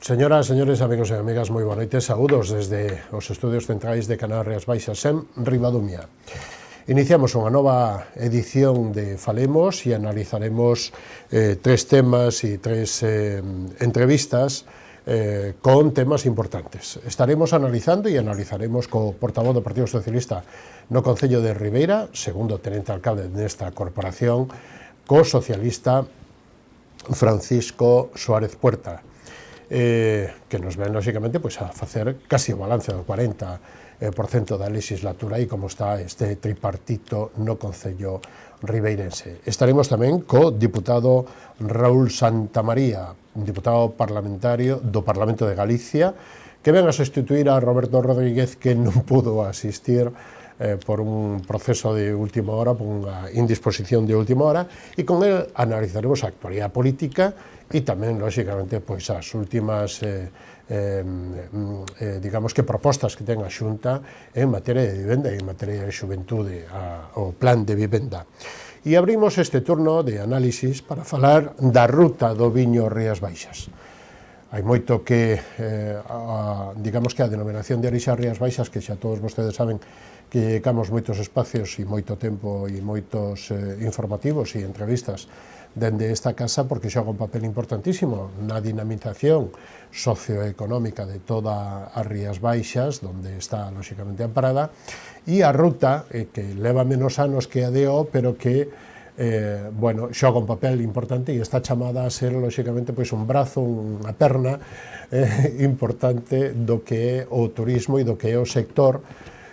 Señoras, señores, amigos e amigas, moi boa noite. Saúdos desde os estudios centrais de Canal Rías Baixas en Ribadumia. Iniciamos unha nova edición de Falemos e analizaremos tres temas e tres entrevistas con temas importantes. Estaremos analizando e analizaremos co portavoz do Partido Socialista no Concello de Ribeira, segundo tenente alcalde nesta corporación, co socialista Francisco Suárez Puerta, que nos ven, lógicamente, pues, a facer casi o balance do 40% da legislatura e como está este tripartito no Concello ribeirense. Estaremos tamén co diputado Raúl Santamaría, un diputado parlamentario do Parlamento de Galicia, que ven a sustituir a Roberto Rodríguez, que non pudo asistir por un proceso de última hora, por unha indisposición de última hora, e con el analizaremos a actualidade política e tamén, lógicamente, pois as últimas digamos que propostas que ten a Xunta en materia de vivenda e en materia de xuventude, o plan de vivenda. E abrimos este turno de análisis para falar da ruta do viño Rías Baixas. Hai moito que, digamos que a denominación de orixe Rías Baixas, que xa todos vostedes saben que dedicamos moitos espacios e moito tempo e moitos informativos e entrevistas dende esta casa, porque xoga un papel importantísimo na dinamización socioeconómica de toda as Rías Baixas, donde está, lógicamente, amparada, e a ruta, que leva menos anos que a DO, pero que bueno, xoga un papel importante e está chamada a ser, lógicamente, pois un brazo, unha perna importante do que é o turismo e do que é o sector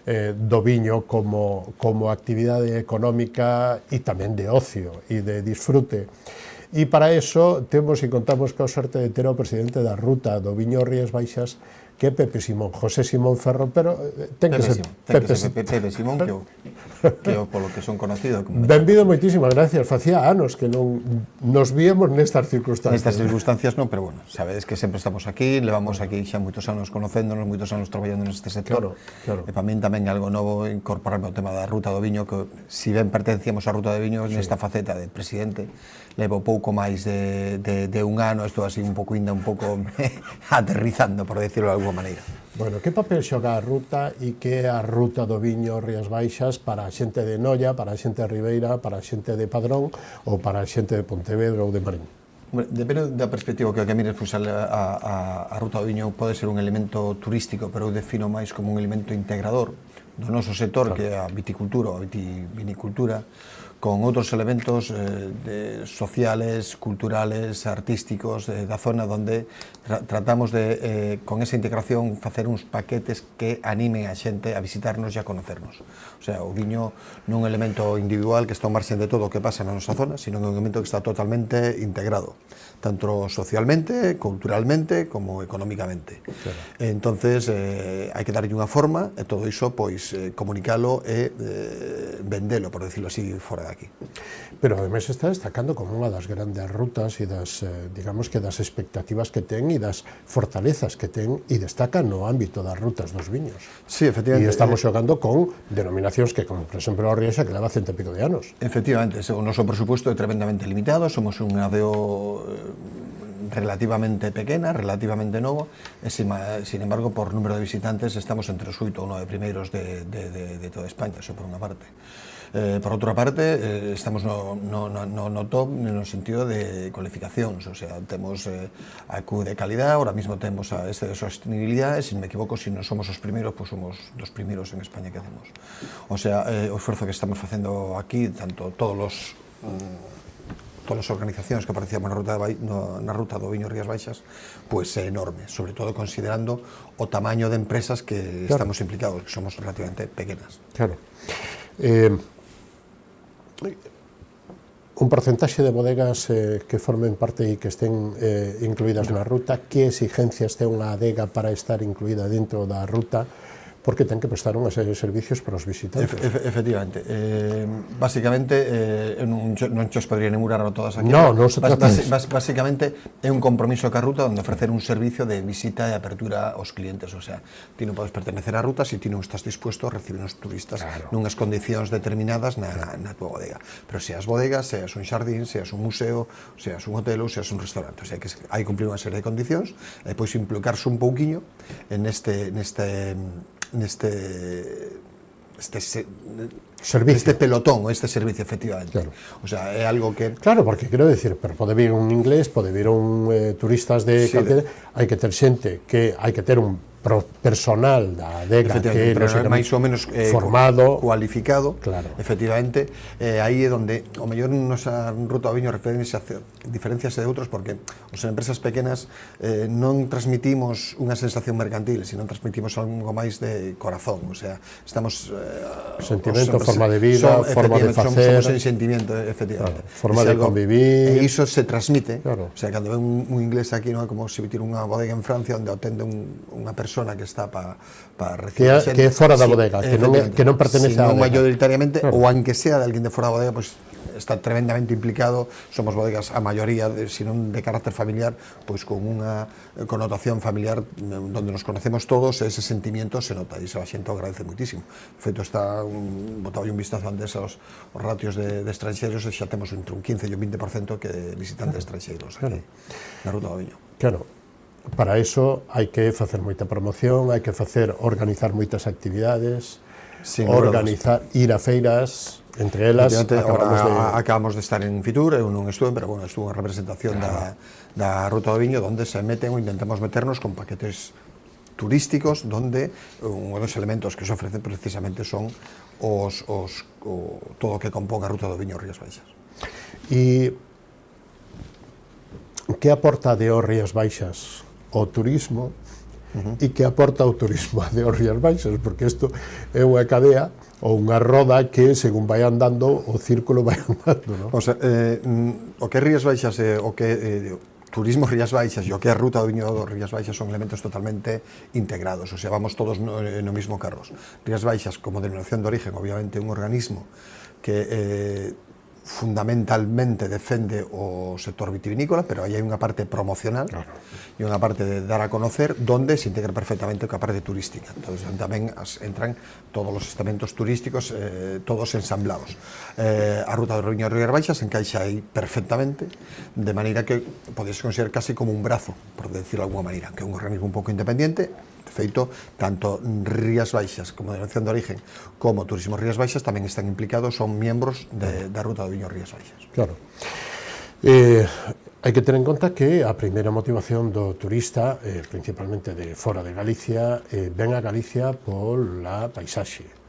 do viño como actividade económica e tamén de ocio e de disfrute. E para eso temos e contamos coa sorte de ter o presidente da ruta do viño Rías Baixas, que é Pepe Simón, José Simón Ferro, pero ten que ser Pepe Simón, que o polo que son conocido. Benvido, moitísimas gracias. Facía anos que non nos víamos nestas circunstancias. Nestas circunstancias non, pero bueno, sabedes que sempre estamos aquí, levamos aquí xa moitos anos conocéndonos, moitos anos traballando neste sector. Claro. E para min tamén é algo novo incorporarme ao tema da ruta do viño, que si ben pertencíamos á ruta do viño, nesta faceta de presidente, levo pouco máis de un ano, estou así un pouco aterrizando, por decirlo de alguma maneira. Bueno, que papel xoga a ruta e que é a ruta do viño Rías Baixas para a xente de Noia, para a xente de Ribeira, para a xente de Padrón ou para a xente de Pontevedra ou de Marín? Depende da perspectiva que mires, pois a ruta do viño pode ser un elemento turístico, pero eu defino máis como un elemento integrador do noso sector, que é a viticultura ou a vitivinicultura, con outros elementos sociales, culturales, artísticos da zona, onde tratamos de, con esa integración, facer uns paquetes que animen a xente a visitarnos e a conocernos. O sea, o viño non é un elemento individual que está ao marxen de todo o que pasa na nosa zona, sino que é un elemento que está totalmente integrado, tanto socialmente, culturalmente, como económicamente. Claro. Entonces, hai que darlle unha forma, e todo iso, pois, comunicalo e vendelo, por decirlo así, fora de aquí. Pero ademais está destacando como unha das grandes rutas e das, digamos que das expectativas que ten e das fortalezas que ten, e destaca no ámbito das rutas dos viños. Sí, efectivamente. E estamos xogando con denominacións que, como por exemplo a Rioxa, que leva 100 e pico de anos. Efectivamente, o noso presupuesto é tremendamente limitado, somos unha DO relativamente pequena, relativamente novo, e sin embargo, por número de visitantes estamos entre os 8 ou 9 primeiros de toda España, eso por unha parte. Por outra parte, estamos no top no sentido de cualificacións, o sea, temos a Q de calidad, ahora mismo temos a este de sostenibilidade, se me equivoco, se non somos os primeiros, pois somos dos primeiros en España que hacemos. O sea, o esforzo que estamos facendo aquí, tanto todas as organizacións que participamos na ruta do viño Rías Baixas, pois é enorme, sobre todo considerando o tamaño de empresas que estamos implicados, que somos relativamente pequenas. Claro. Un porcentaxe de bodegas que formen parte e que estén incluídas na ruta, que exigencias ten unha adega para estar incluída dentro da ruta, porque ten que prestar unha serie de servicios para os visitantes. Efectivamente. Básicamente, non os podría enumerar todas aquí. Non se trata básicamente, é un compromiso ca ruta onde ofrecer un servicio de visita e apertura aos clientes. O sea, ti non podes pertenecer á ruta se ti non estás dispuesto a recibir os turistas nunhas condicións determinadas na tua bodega. Pero seas bodega, seas un xardín, seas un museo, seas un hotel ou seas un restaurante. O sea, que hai que cumplir unha serie de condicións e depois implicarse un pouquiño en este pelotón, este servicio, efectivamente. Claro. O sea, é algo que... Claro, porque quero dicir, pero pode vir un inglés, pode vir un turistas de calquera, hai que ter xente que hai que ter un personal da adega que é máis ou menos formado, cualificado, efectivamente. Aí é onde o mellor nosa ruta do viño diferenciase de outros, porque as empresas pequenas non transmitimos unha sensación mercantil, sino transmitimos algo máis de corazón, o sea, estamos sentimento, forma de vida, forma de facer, somos en sentimento, efectivamente, forma de convivir, e iso se transmite, o sea, cando ven un inglés aquí, non é como se vir unha bodega en Francia onde atende unha persona que está para recibir xente, que é fora da bodega, que non pertenece á bodega, mayoritariamente, ou aunque sea de alguén de fora da bodega, pois está tremendamente implicado. Somos bodegas a maioría, se non de carácter familiar, pois con unha connotación familiar donde nos conocemos todos, ese sentimiento se nota, e iso a xente o agradece muitísimo. De feito, botaba un vistazo antes aos ratios de estranxeiros, e xa temos entre un 15 e un 20% que de visitantes estranxeiros aquí na Ruta do Viño. Claro. Para iso hai que facer moita promoción, hai que organizar moitas actividades, ir a feiras, entre elas acabamos de estar en Fitur, eu non estuve, pero bueno, estuve en representación da Ruta do Viño, onde se meten ou intentamos meternos con paquetes turísticos, donde un dos elementos que se ofrecen precisamente son todo o que compón a Ruta do Viño Rías Baixas. E que aporta de Rías Baixas o turismo e que aporta o turismo a de Rías Baixas, porque isto é unha cadea ou unha roda que, según vai andando, o círculo vai andando, non? O sea, o que é Rías Baixas e o que turismo Rías Baixas e o que é a Ruta do Viño do Rías Baixas son elementos totalmente integrados, o sea, vamos todos no mismo carros. Rías Baixas, como denominación de origen, obviamente un organismo que fundamentalmente defende o sector vitivinícola, pero aí hai unha parte promocional e unha parte de dar a conocer, donde se integra perfectamente coa parte turística. Entón, tamén entran todos os estamentos turísticos, todos ensamblados. A Ruta do Viño Rías Baixas encaixa aí perfectamente, de maneira que podese considerar casi como un brazo, por decirlo de alguma maneira, que é un organismo un pouco independiente. De feito, tanto Rías Baixas como Denominación de Origen como Turismo Rías Baixas tamén están implicados, son miembros da Ruta do Viño Rías Baixas. Claro. Hai que ter en conta que a primeira motivación do turista, principalmente de fora de Galicia, ven a Galicia pola paisaxe.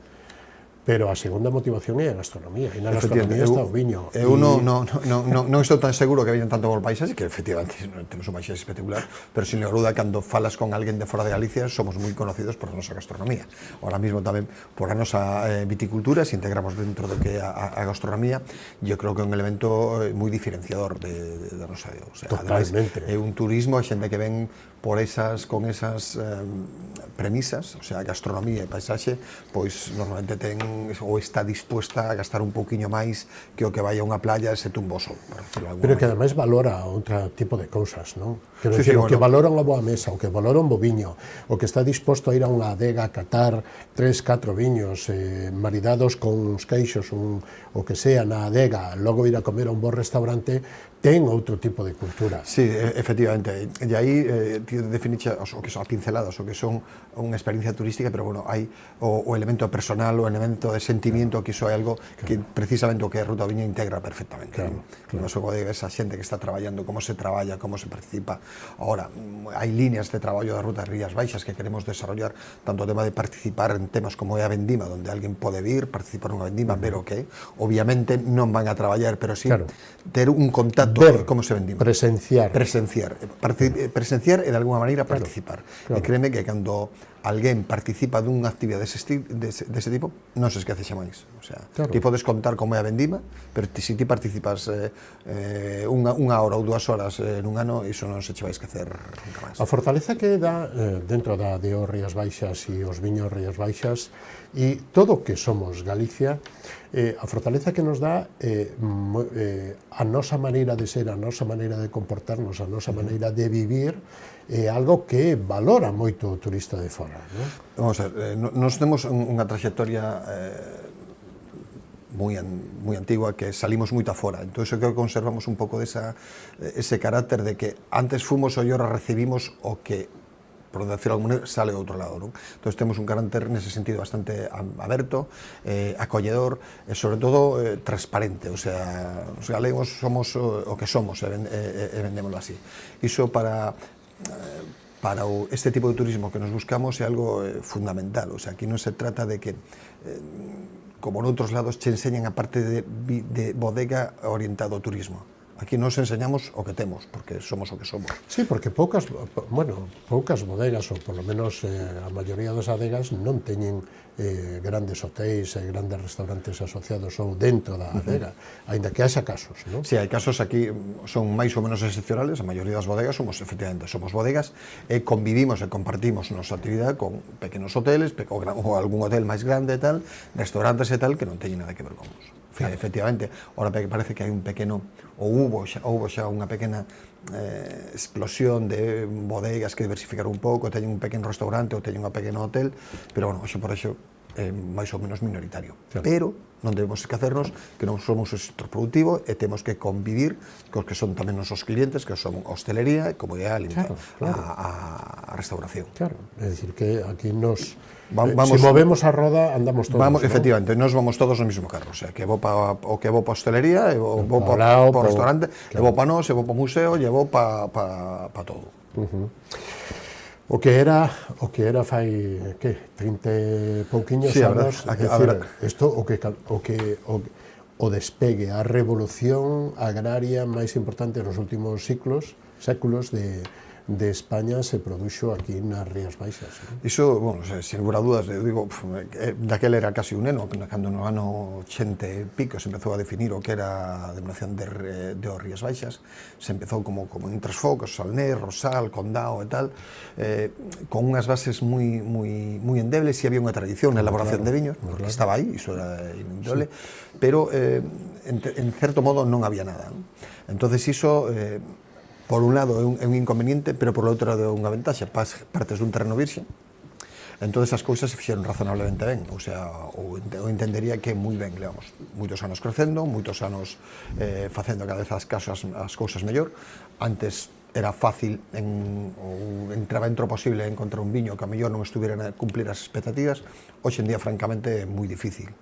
Pero a segunda motivación é a gastronomía, e na gastronomía está o viño. Eu non estou tan seguro que veñan tanto por paisaxe, que efectivamente temos un paisaxe espectacular, pero sin duda, cando falas con alguén de fora de Galicia, somos moi conocidos por a nosa gastronomía. Ahora mismo tamén por a nosa viticultura, se integramos dentro do que é a gastronomía, eu creo que é un elemento moi diferenciador da nosa. O sea, totalmente. É un turismo, a xente que ven con esas premisas, o sea, gastronomía e paisaxe, pois normalmente ten ou está dispuesta a gastar un pouquiño máis que o que vai a unha playa e se tumba o sol, por decirlo alguna. Pero que ademais valora outro tipo de cousas, non? Quero dicir, o que valora unha boa mesa, o que valora un bo viño, o que está disposto a ir a unha adega a catar 3-4 viños maridados con uns queixos, o que sea na adega, logo ir a comer a un bo restaurante, ten outro tipo de cultura. Sí, efectivamente, e aí definiche o que son pinceladas, o que son unha experiencia turística, pero bueno, hai o elemento personal, o elemento de sentimiento, que iso é algo que precisamente o que a Ruta do Viño integra perfectamente. Non só esa xente que está traballando, como se traballa, como se participa. Ahora, hai líneas de traballo da Ruta de Rías Baixas que queremos desarrollar, tanto o tema de participar en temas como é a vendima, onde alguén pode vir, participar nunha vendima, ver o que obviamente non van a traballar, pero sí ter un contacto ver como se vendima. Presenciar. Presenciar e de alguna maneira participar. E créeme que cando alguén participa dunha actividade dese tipo, non se esquece xa máis. O sea, claro. ti podes contar como é a vendima, pero se ti participas unha hora ou 2 horas nun ano, iso non se che vai esquecer nunca máis. A fortaleza que dá dentro da DO Rías Baixas e os viños Rías Baixas e todo o que somos Galicia, a fortaleza que nos dá a nosa maneira de ser, a nosa maneira de comportarnos, a nosa maneira de vivir, é algo que valora moito o turista de fora, non? Vamos a ver, nós temos unha trayectoria moi antigua que salimos moito afora, entón creo que conservamos un pouco ese carácter de que antes fomos e ahora recibimos o que, por decirlo alguna maneira, sale do outro lado, non? Entón temos un carácter nese sentido bastante aberto, acolledor e sobre todo transparente, o sea, os galegos somos o que somos e vendémoslo así. Iso para este tipo de turismo que nos buscamos é algo fundamental, o sea, aquí non se trata de que como noutros lados che enseñan a parte de bodega orientado ao turismo. Aquí nos enseñamos o que temos, porque somos o que somos. Sí, porque poucas bodegas, ou polo menos a maioría das adegas, non teñen grandes hotéis e grandes restaurantes asociados ou dentro da adega, aínda que haxa casos, non? Si, hai casos aquí, son máis ou menos excepcionales, a maioría das bodegas efectivamente, somos bodegas e convivimos e compartimos nosa actividade con pequenos hoteles, ou algún hotel máis grande e tal, restaurantes e tal, que non teñen nada que ver con nos. Efectivamente, ahora parece que hai un pequeno, ou houbo xa unha pequena explosión de bodegas que diversificaron un pouco, teñen un pequeno restaurante ou teñen un pequeno hotel, pero, bueno, hoxe por hoxe é máis ou menos minoritario. Claro. Pero non debemos esquecernos que non somos o sector productivo e temos que convivir cos que son tamén nosos clientes, que son a hostelería e, como é a restauración. Claro, é dicir que aquí nos... Vamos, se movemos a roda, andamos todos. Vamos, ¿no? Efectivamente, nos vamos todos no mismo carro, o sea, que vou pa hostelería, e vou pa restaurante, claro. E vou pa nós, e vou pa museo, e vou pa todo. O que era fai, que, 30 e pouquiños anos, isto o despegue, a revolución agraria máis importante nos últimos séculos de España se produxo aquí nas Rías Baixas. Iso, bueno, sin lugar a dudas, eu digo, daquela era casi un neno, cando no ano 80 e pico se empezou a definir o que era a denominación de Rías Baixas, se empezou como en tres focos, Salnés, Rosal, Condao e tal, con unhas bases moi endebles, e había unha tradición na elaboración de viños, porque estaba aí, iso era inevitable, pero en certo modo non había nada. Entonces iso... por un lado é un inconveniente, pero por outro lado é unha ventaxa, partes dun terreno virxe, entón as cousas se fixeron razonablemente ben, ou sea, eu entendería que moi ben, levamos moitos anos crecendo, moitos anos facendo cada vez as cousas mellor. Antes era fácil, ou entraba dentro posible encontrar un viño que a mellor non estuviera a cumplir as expectativas. Hoxe en día, francamente, é moi difícil.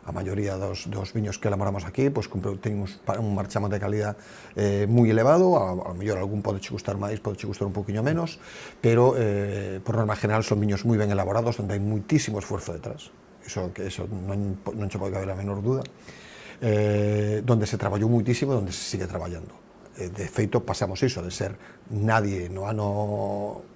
A maioría dos viños que elaboramos aquí, pois teñen un marchamo de calidad moi elevado, a mellor algún pode che gustar máis, pode che gustar un poquinho menos, pero por norma general son viños moi ben elaborados, onde hai muitísimo esforzo detrás, iso non che pode caber a menor duda, donde se traballou muitísimo, donde se sigue traballando. De feito, pasamos iso, de ser nadie no ano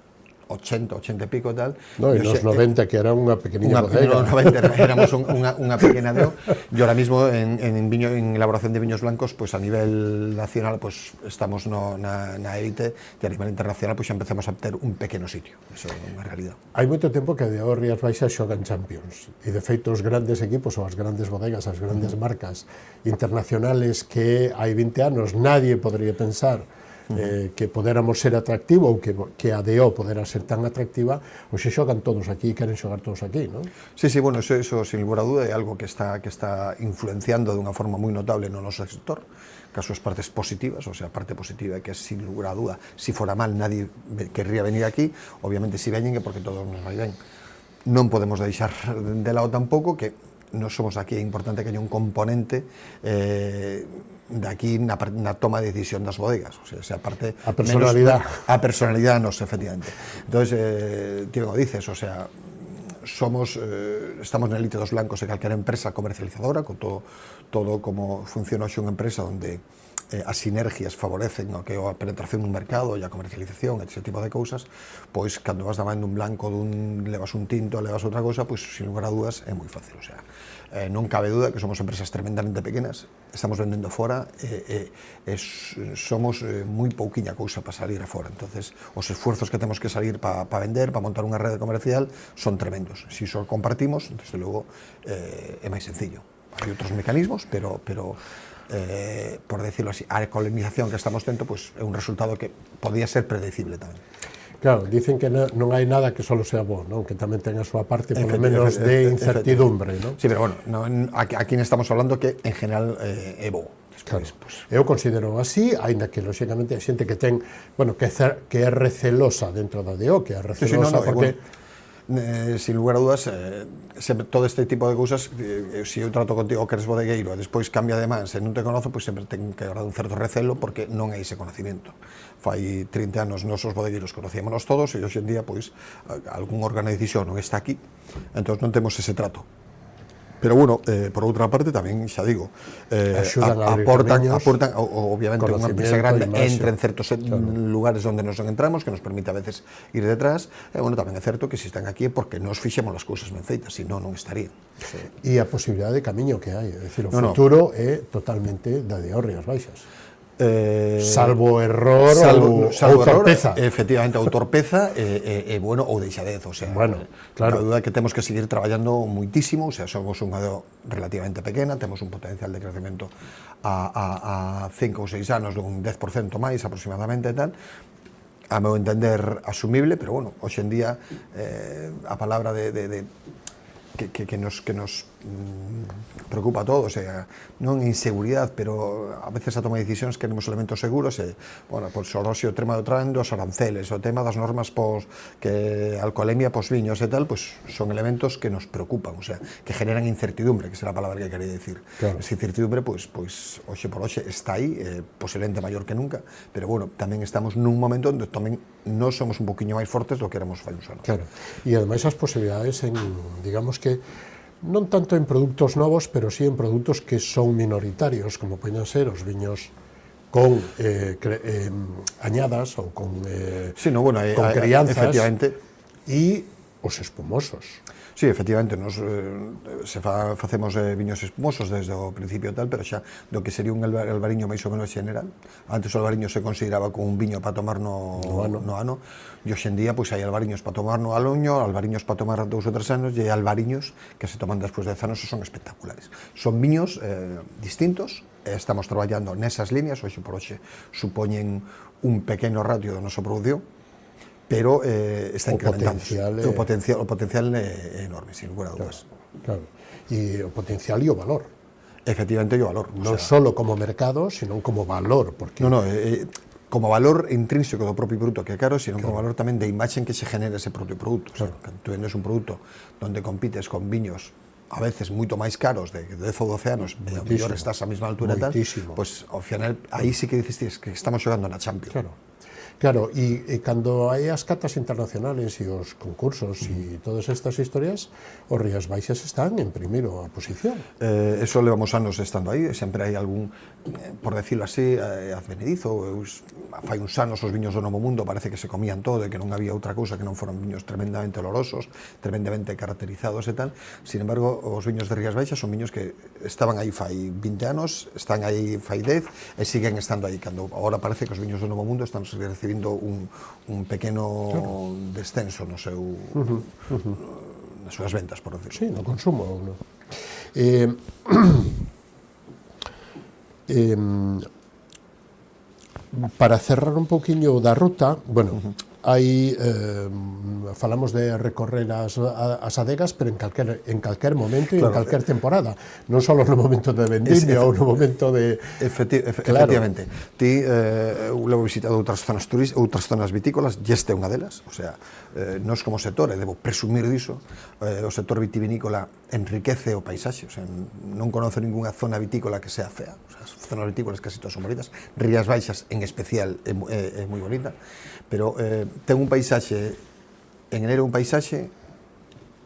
80 e pico e tal. No, e nos 90, que era unha pequeniña bodega. Nos 90 éramos unha pequena deo, e ahora mismo en elaboración de viños blancos, pues a nivel nacional, pues estamos na élite, e a nivel internacional, pues xa empezamos a ter un pequeno sitio. Eso é unha realidad. Hai moito tempo que de Rías Baixas xogan Champions, e de feito os grandes equipos ou as grandes bodegas, as grandes marcas internacionales que hai 20 anos nadie podría pensar que poderamos ser atractivo ou que a DO podera ser tan atractiva, hoxe xogan todos aquí e queren xogar todos aquí, non? Sí, bueno, eso sin lugar a duda é algo que está influenciando de unha forma moi notable no noso sector, que as súas partes positivas, o sea, a parte positiva é que sin lugar a duda, si fora mal nadie querría venir aquí, obviamente si veñen é porque todos nos vai ben. Non podemos deixar de lado tampouco que non somos aquí, é importante que haya un componente de aquí na toma de decisión das bodegas, o sea, a parte a personalidade nos, efectivamente. Entonces, ti como dices, o sea, estamos na elite dos blancos e calquera empresa comercializadora, con todo como funciona hoxe unha empresa onde as sinergias favorecen o que a penetración dun mercado e a comercialización, ese tipo de cousas, pois cando vas damando un blanco, levas un tinto, levas outra cousa, pois sin lugar a dúdas é moi fácil, o sea, non cabe duda que somos empresas tremendamente pequenas, estamos vendendo fora somos moi pouquiña cousa para salir afora, entonces os esfuerzos que temos que salir para vender, para montar unha rede comercial son tremendos. Si iso compartimos, desde logo é máis sencillo. Hai outros mecanismos, pero por decirlo así, a colonización que estamos tendo pues, é un resultado que podía ser predecible tamén. Claro, dicen que non hai nada que solo sea bo, non? Que tamén ten a súa parte, por lo menos, de incertidumbre, non? Sí, pero bueno, aquí estamos hablando que, en general, é bo. Claro, pues, eu considero así, aínda que, lóxicamente, hai xente que ten, bueno, que é recelosa dentro da DO, que é recelosa porque... sin lugar a dudas, sempre todo este tipo de cousas, se eu trato contigo que eres bodegueiro e despois cambia de mans e non te conozo, pois sempre ten que haber un certo recelo porque non hai ese conocimiento. Fai 30 anos nosos bodegueiros conocíamonos todos e hoxe en día, pois, algún órgano de decisión non está aquí, entón non temos ese trato. Pero bueno, por outra parte tamén, xa digo, aportan, obviamente, unha empresa grande entra en certos lugares onde nos entramos, que nos permite a veces ir detrás, e bueno, tamén é certo que se están aquí é porque nos fixemos as cousas ben feitas, senón non estarían. E a posibilidade de camiño que hai, é dicir, o futuro é totalmente da de Rías Baixas. Salvo error ou torpeza. Efectivamente, ou torpeza bueno, ou deixadez, o sea, bueno, claro. A duda é que temos que seguir traballando muitísimo, o sea, somos unha DO relativamente pequena, temos un potencial de crecemento a 5 ou 6 anos dun 10% máis aproximadamente e tal, a meu entender asumible, pero bueno, hoxe en día a palabra que nos preocupa a todos, non inseguridade, pero a veces a toma de decisións queremos elementos seguros e, bueno, pois o tema do tren dos aranceles, o tema das normas que alcoholemia pos viños e tal, pois son elementos que nos preocupan, o sea, que generan incertidumbre, que será a palabra que quería decir. Claro. Esa incertidumbre, pois hoxe por hoxe está aí, posiblemente maior que nunca, pero bueno, tamén estamos nun momento onde tamén nós somos un poquinho máis fortes do que éramos fai uns anos. Claro, e ademais as posibilidades en, digamos que, non tanto en produtos novos, pero sí en produtos que son minoritarios, como poden ser os viños con añadas ou con crianzas, efectivamente, e os espumosos. Sí, efectivamente, nos facemos viños espumosos desde o principio tal, pero xa do que sería un albariño máis ou menos general. Antes o albariño se consideraba como un viño para tomar no ano, e hoxe en día pois hai albariños para tomar no aloño, albariños para tomar 2 ou 3 anos, e hai albariños que se toman despois de 10 anos e son espectaculares. Son viños distintos, estamos traballando nesas líneas, hoxe por hoxe supoñen un pequeno ratio da nosa produción, pero está incrementando. O potencial é enorme, sin lugar a dúdas. Claro, e o potencial e o valor. Efectivamente, e o valor. Non só como mercado, sino como valor. Porque... Non, como valor intrínseco do propio produto que é caro, sino como valor tamén de imaxe que se genera ese propio produto. Claro. O sea, tú vendes un produto onde compites con viños a veces moito máis caros de 10 ou 12 anos, e ao mellor estás á mesma altura e tal, pois ao final aí sí que dices que estamos xogando na Champions. Claro. Claro, e cando hai as catas internacionales e os concursos e todas estas historias, os Rías Baixas están en primeira posición. Eso levamos anos estando aí, sempre hai algún, por decirlo así, advenedizo, fai uns anos os viños do Novo Mundo parece que se comían todo e que non había outra cousa que non foran viños tremendamente olorosos, tremendamente caracterizados e tal. Sin embargo, os viños de Rías Baixas son viños que estaban aí fai 20 anos, están aí fai 10 e siguen estando aí. Cando agora parece que os viños do Novo Mundo están recibindo un pequeno descenso no seu nas súas ventas, por decirlo. Sí, no consumo. No. Para cerrar un pouquiño da ruta, bueno, hai falamos de recorrer as adegas, pero en calquer momento e en calquer temporada, non só no momento de vendimia ou no momento de... Efectivamente. Ti, eu levo visitado outras zonas vitícolas, e esta é unha delas, o sea, nós como sector, e debo presumir diso, o sector vitivinícola enriquece o paisaxe, o sea, non conoce ninguna zona vitícola que sea fea, o sea, as zonas vitícolas casi todas son bonitas, Rías Baixas en especial é moi bonita, pero ten un paisaxe, en enero un paisaxe,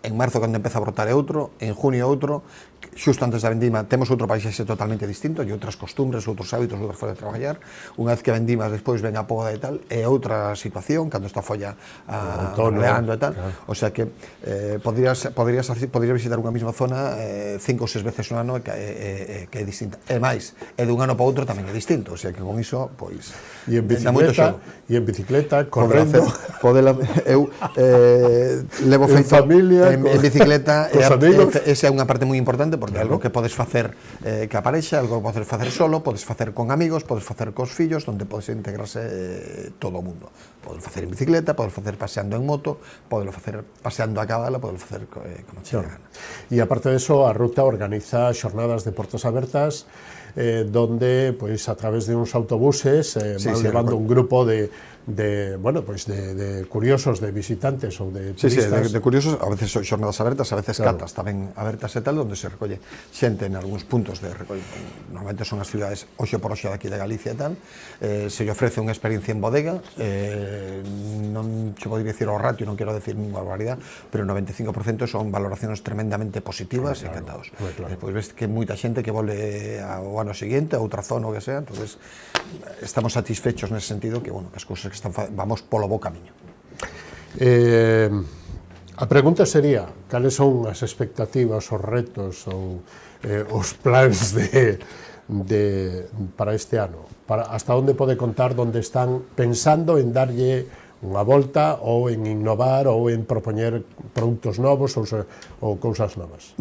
en marzo cando empeza a brotar é outro, en junio outro, xusto antes da vendima temos outro paisaxe totalmente distinto e outras costumbres, outros hábitos, outras formas de traballar. Unha vez que vendimas, despois ven a poda e tal, é outra situación, cando está a folla roleando e tal. O sea que podrías visitar unha mesma zona 5 ou 6 veces no ano que é distinta. E máis, é dun ano para outro tamén é distinto, o sea que con iso, pois, E en bicicleta, correndo. Eu levo feito familia, en bicicleta, esa é unha parte moi importante, porque é algo que podes facer que aparexa, algo que podes facer solo, podes facer con amigos, podes facer cos fillos, onde podes integrarse todo o mundo. Podes facer en bicicleta, podes facer paseando en moto, podes facer paseando a cabala, podes facer como che gana. E aparte de eso, a ruta organiza xornadas de portas abertas, donde, pues, a través de uns autobuses van levando un grupo de curiosos, de visitantes ou de turistas. De curiosos, a veces son xornadas abertas, a veces catas tamén abertas e tal, onde se recolle xente en algúns puntos de recolle. Normalmente son as ciudades hoxe por hoxe daqui de Galicia e tal. Se lle ofrece unha experiencia en bodega, non che podría dicir o ratio, non quero decir ninguna barbaridade, pero o 95% son valoracións tremendamente positivas e encantados. Pois ves que moita xente que volve ao ano seguinte, a outra zona ou que sea, entonces estamos satisfechos nese sentido que, bueno, que as cousas que vamos polo bo camiño. A pregunta sería, cales son as expectativas, os retos ou os plans para este ano? Hasta onde pode contar, onde están pensando en darlle unha volta ou en innovar ou en propoñer produtos novos ou cousas novas?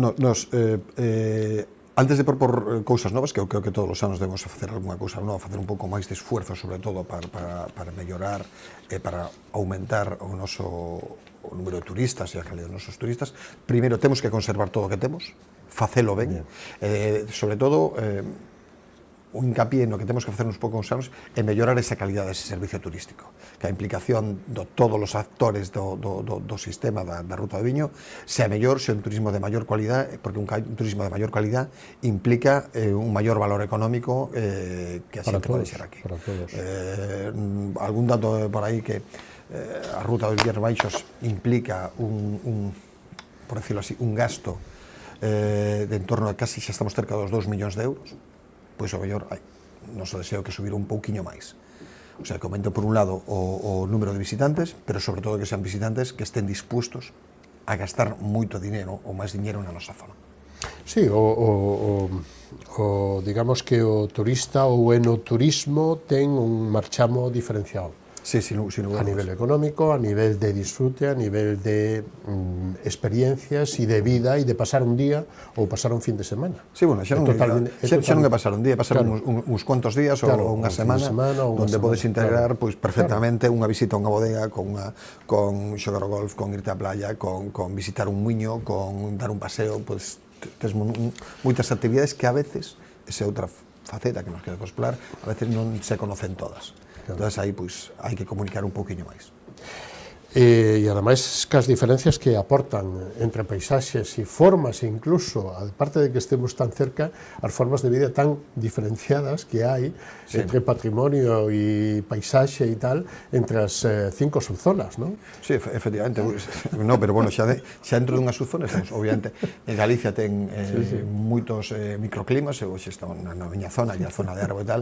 Antes de propor cousas novas, que eu creo que todos os anos debemos facer alguna cousa nova, facer un pouco máis de esfuerzo, sobre todo para mellorar e para aumentar o número de turistas e a calidad dos nosos turistas, primeiro temos que conservar todo o que temos, facelo ben, sobre todo un hincapié no que temos que facer uns poucos anos é mellorar esa calidad dese servicio turístico, que a implicación de todos os actores do sistema da Ruta do Viño sea mellor, sea un turismo de maior cualidad, porque un turismo de maior cualidad implica un maior valor económico que a xente pode ser aquí. Algún dato por aí que a Ruta dos Rías Baixos implica por decirlo así, un gasto de en torno a casi, xa estamos cerca dos 2 millóns de euros, pois o mellor, noso deseo que subir un pouquiño máis. O sea, que aumente por un lado o número de visitantes, pero sobre todo que sean visitantes que estén dispuestos a gastar moito dinero ou máis dinero na nosa zona. Sí, digamos que o turista ou enoturismo ten un marchamo diferenciado. Sí, sin lugar a nivel económico, a nivel de disfrute, a nivel de experiencias e de vida e de pasar un día ou pasar un fin de semana. Sí, bueno, xa non é pasar un día, pasar uns cuantos días ou unha semana onde podes integrar perfectamente unha visita a unha bodega con xogar ao golf, con irte á playa, con visitar un muiño, con dar un paseo, tes moitas actividades que a veces, esa outra faceta que nos queda explorar, a veces non se conocen todas. Entón, aí, hai que comunicar un pouquiño máis. E, ademais, que as diferencias que aportan entre paisaxes e formas, incluso, aparte de que estemos tan cerca, as formas de vida tan diferenciadas que hai entre patrimonio e paisaxe e tal, entre as 5 subzonas, non? Sí, efectivamente. No, pero, bueno, xa dentro dunha subzona, obviamente, en Galicia ten moitos microclimas, eu xe estaba na miña zona, a zona de Arbo e tal,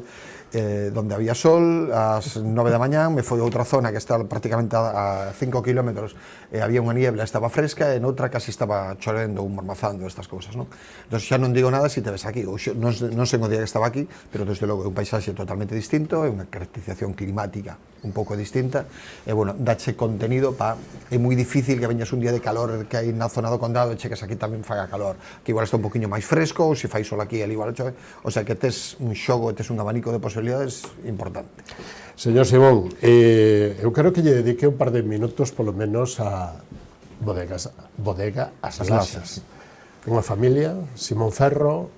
donde había sol, ás 9 da mañán, me foi a outra zona que está prácticamente a 5 kilómetros, había unha niebla, estaba fresca, e noutra casi estaba chorendo, mormazando, estas cousas, non? Entón, xa non digo nada se te ves aquí, non sei o día que estaba aquí, pero desde logo é un paisaxe totalmente distinto, é unha caracterización climática un pouco distinta, e, bueno, dache contenido é moi difícil que veñas un día de calor que hai na zona do condado e cheques aquí tamén faga calor, que igual está un poquinho máis fresco, ou se fai sol aquí, igual chove, o sea que tes un xogo, tes un abanico de posibilidades importante. Señor Simón, eu quero que lle dedique un par de minutos polo menos a Bodega As Lasas. Unha familia, Simón Ferro,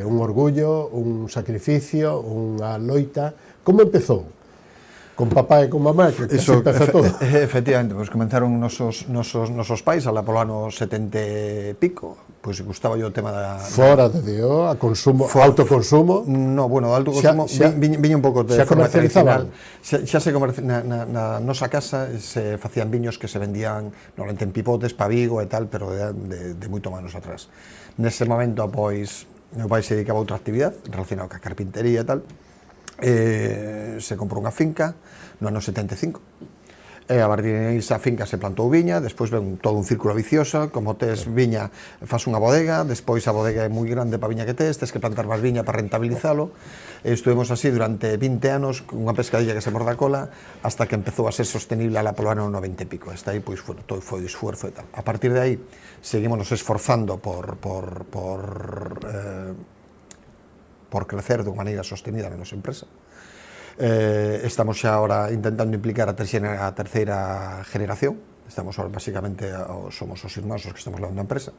un orgullo, un sacrificio, unha loita. Como empezou? con papá e con mamá, que casi empeza todo. Efectivamente, pois comenzaron nosos pais alá polo ano 70 e pico, pois gustaba yo o tema da... Fora de Dio, a consumo, autoconsumo. No, bueno, o autoconsumo viña un pouco de forma tradicional. Xa se na nosa casa se facían viños que se vendían normalmente en pipotes pa Vigo e tal, pero de moito anos atrás. Nese momento, pois, meu pai se dedicaba a outra actividade relacionada ca carpintería e tal, se comprou unha finca no ano 75, e a partir desa finca se plantou viña, despois ven todo un círculo vicioso, como tes viña, faz unha bodega, despois a bodega é moi grande para a viña que tes que plantar máis viña para rentabilizalo, e estuvemos así durante 20 anos, con unha pescadilla que se morda a cola, hasta que empezou a ser sostenible alá polo ano 90 e pico, hasta aí, pois, todo foi esforzo e tal. A partir de aí, seguimos nos esforzando por crecer de unha maneira sostenida na nosa empresa. Estamos xa ahora intentando implicar a terceira generación. Estamos ahora, basicamente, somos os irmáns os que estamos levando a empresa.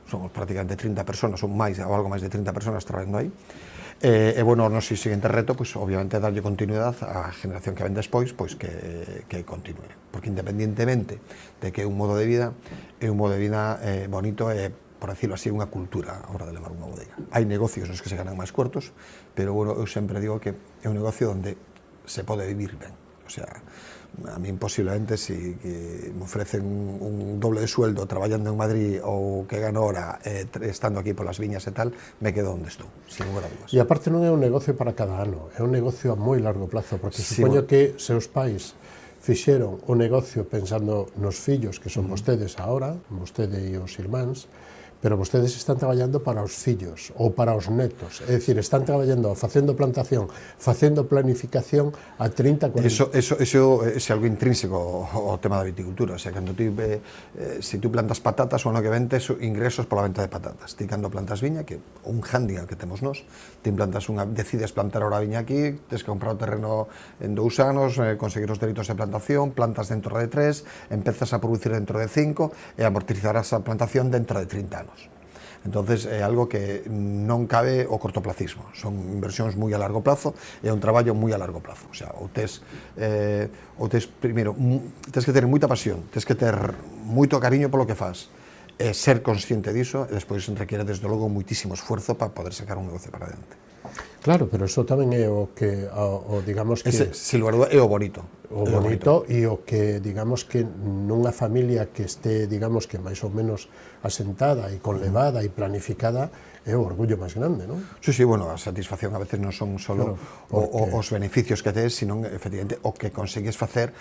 Somos prácticamente 30 personas, ou máis, ou algo máis de 30 personas traballando aí. E, bueno, o noso seguinte reto, pois, obviamente, darlle continuidade á generación que ven despois, pois, que continue. Porque, independientemente de que é un modo de vida, bonito e, por decirlo así, unha cultura a hora de levar unha bodega. Hai negocios nos que se ganan máis cuartos, pero, bueno, eu sempre digo que é un negocio onde se pode vivir ben. O sea, a mí posiblemente, si me ofrecen un doble de sueldo traballando en Madrid ou que gano ahora estando aquí polas viñas e tal, me quedo onde estou, sin lugar a dudas. E aparte non é un negocio para cada ano, é un negocio a moi largo plazo, porque supoño que seus pais fixeron o negocio pensando nos fillos que son vostedes agora, vostede e os irmáns, pero vostedes están traballando para os fillos ou para os netos, é dicir, están traballando, facendo plantación, facendo planificación a 30, 40... Eso é algo intrínseco ao tema da viticultura, o sea, cando se tú plantas patatas, o ano que vente, ingresos pola venta de patatas. Ti cando plantas viña, que un handicap que temos nós, decides plantar ahora viña aquí, tes que comprar o terreno en 2 anos, conseguir os dereitos de plantación, plantas dentro de 3, empezas a producir dentro de 5 e amortizarás a plantación dentro de 30 anos. Entonces é algo que non cabe o cortoplacismo, son inversións moi a largo plazo e é un traballo moi a largo plazo, o sea, primeiro, tes que ter moita pasión, tes que ter moito cariño polo que faz, e ser consciente diso, e despois requiere desde logo moitísimo esforzo para poder sacar un negocio para adiante. Claro, pero eso tamén é o que, digamos que... Sin lugar a dúda, é o bonito. O bonito e o que, digamos que nunha familia que este, digamos que máis ou menos asentada e conlevada e planificada, é o orgullo máis grande, non? Sí, bueno, a satisfacción a veces non son só os beneficios que tes, sino, efectivamente, o que consegues facer.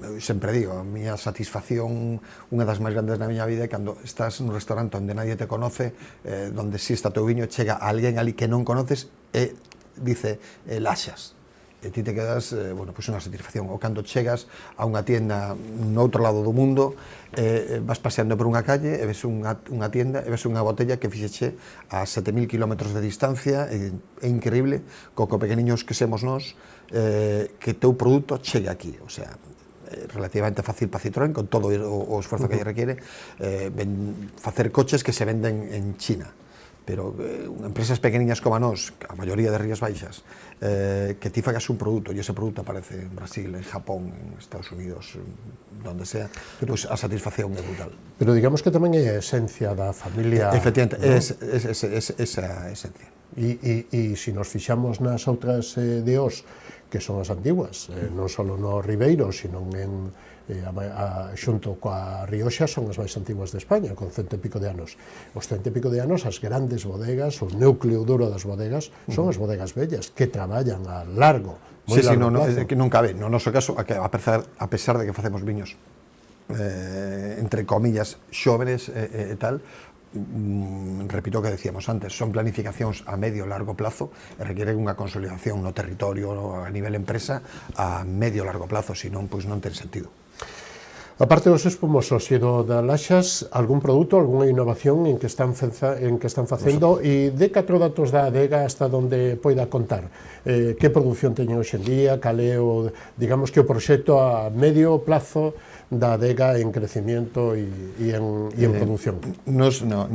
Eu sempre digo, a miña satisfacción, unha das máis grandes na miña vida, é cando estás nun restaurante onde nadie te conoce, onde si está teu viño, chega alguén ali que non conoces e dice, laxas. E ti te quedas, bueno, pois unha satisfacción. Ou cando chegas a unha tienda no outro lado do mundo, vas paseando por unha calle e ves unha tienda e ves unha botella que fixeche a 7.000 kilómetros de distancia, é increíble, co pequeniños que semos nós, que teu produto chegue aquí, o sea, relativamente fácil para Citroën, con todo o esforzo que lle requiere, facer coches que se venden en China. Pero empresas pequeniñas como a nós, a maioría de Rías Baixas, que ti fagas un produto e ese produto aparece en Brasil, en Japón, en Estados Unidos, donde sea, pois a satisfacción é brutal. Pero digamos que tamén é a esencia da familia... Efectivamente, é esa esencia. E se nos fixamos nas outras DOs, que son as antiguas, non só no Ribeiro, sino xunto coa Rioxa, son as máis antiguas de España, con 100 e pico de anos. Os 100 e pico de anos, as grandes bodegas, o núcleo duro das bodegas, son as bodegas vellas, que traballan a largo, moi largo plazo. Que non cabe, no noso caso, a pesar de que facemos viños, entre comillas, xóvenes e tal, repito o que decíamos antes, son planificacións a medio e largo plazo e requieren unha consolidación no territorio a nivel empresa a medio e largo plazo, senón, pois non ten sentido. Aparte dos espumosos e do da Laxas, algún produto, algunha innovación en que están facendo e de 4 datos da adega hasta onde poida contar. Que produción teñen hoxe en día, cal é o, digamos que o proxecto a medio plazo da adega en crecimiento e en producción. Nos, no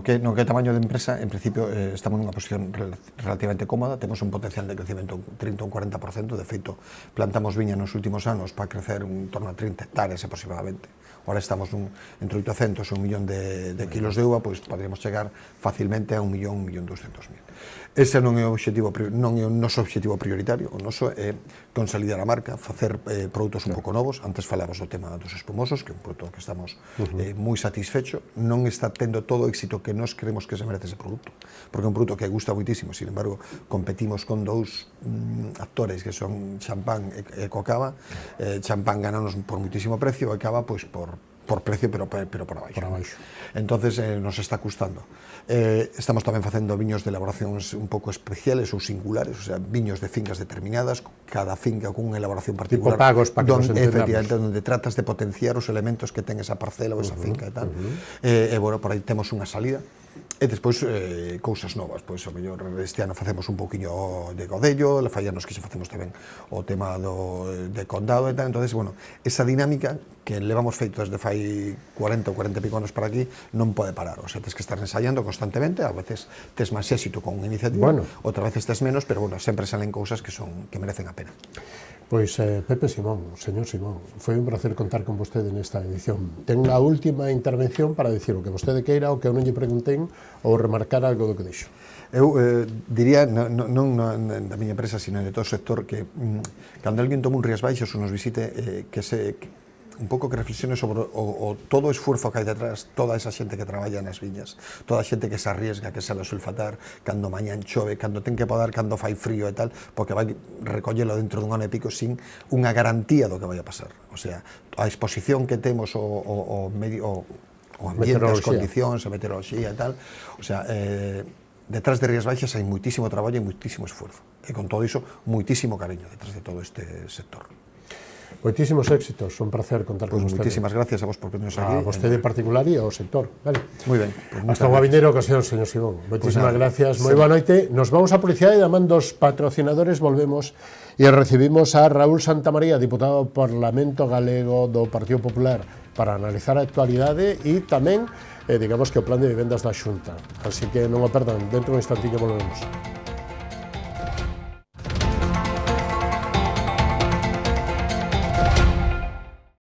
que tamaño de empresa, en principio estamos nunha posición relativamente cómoda, temos un potencial de crecimiento un 30 ou un 40%, de feito plantamos viña nos últimos anos para crecer en torno a 30 hectáreas aproximadamente. Ahora estamos entre 800 e 1 millón de kilos de uva, pois poderíamos chegar facilmente a 1.200.000. Ese non é o noso obxectivo prioritario, o noso é consolidar a marca, facer produtos un pouco novos. Antes falamos do tema dos espumosos, que é un produto que estamos moi satisfecho, non está tendo todo o éxito que nós creemos que se merece ese produto, porque é un produto que gusta moitísimo. Sin embargo, competimos con dous actores que son Champán e Cocava. Champán gananos por moitísimo precio e Cava pois por precio, pero por abaixo. Entonces nos está custando. Estamos tamén facendo viños de elaboracións un pouco especiales ou singulares, o sea, viños de fincas determinadas, cada finca con unha elaboración particular, tipo pagos, para que nos entendamos, donde tratas de potenciar os elementos que ten esa parcela ou esa finca e tal. E bueno, por aí temos unha salida. E despois cousas novas, pois o mellor este ano facemos un pouquiño de Godello, la fallanos que xa facemos tamén o tema de Condado e tal. Entonces, bueno, esa dinámica que levamos feito desde fai 40 ou 40 e pico anos para aquí non pode parar, o sea, tens que estar ensaiando constantemente, a veces tes máis éxito con unha iniciativa, outra veces tes menos, pero bueno, sempre salen cousas que merecen a pena. Pois Pepe Simón, señor Simón, foi un placer contar con vostede nesta edición. Ten a última intervención para dicir o que vostede queira, o que eu non lle preguntén, ou remarcar algo do que dixo. Eu diría, non da miña empresa, sino de todo o sector, que cando alguén toma un Rías Baixas ou nos visite, un pouco que reflexione sobre todo o esforzo que hai detrás, toda esa xente que traballa nas viñas, toda a xente que se arriesga, que se la sulfatar, cando mañán chove, cando ten que podar, cando fai frío e tal, porque vai recollelo dentro dun ano e pico sin unha garantía do que vai a pasar. O sea, a exposición que temos o ambiente, as condicións, a meteoroloxía e tal, o sea, detrás de Rías Baixas hai moitísimo traballo e moitísimo esforzo. E con todo iso, moitísimo cariño detrás de todo este sector. Moitísimos éxitos, un placer contar con vostede. Moitísimas gracias a vos por vernos aquí. A vostede en particular e ao sector. Vale. Moi ben. Hasta unha vindeira ocasión, señor Simón. Moitísimas gracias. Moi boa noite. Nos vamos a publicidade e amando os patrocinadores volvemos e recibimos a Raúl Santamaría, diputado do Parlamento Galego do Partido Popular, para analizar a actualidade e tamén, digamos que o plan de vivendas da Xunta. Así que non o perdan, dentro de un instantillo volvemos.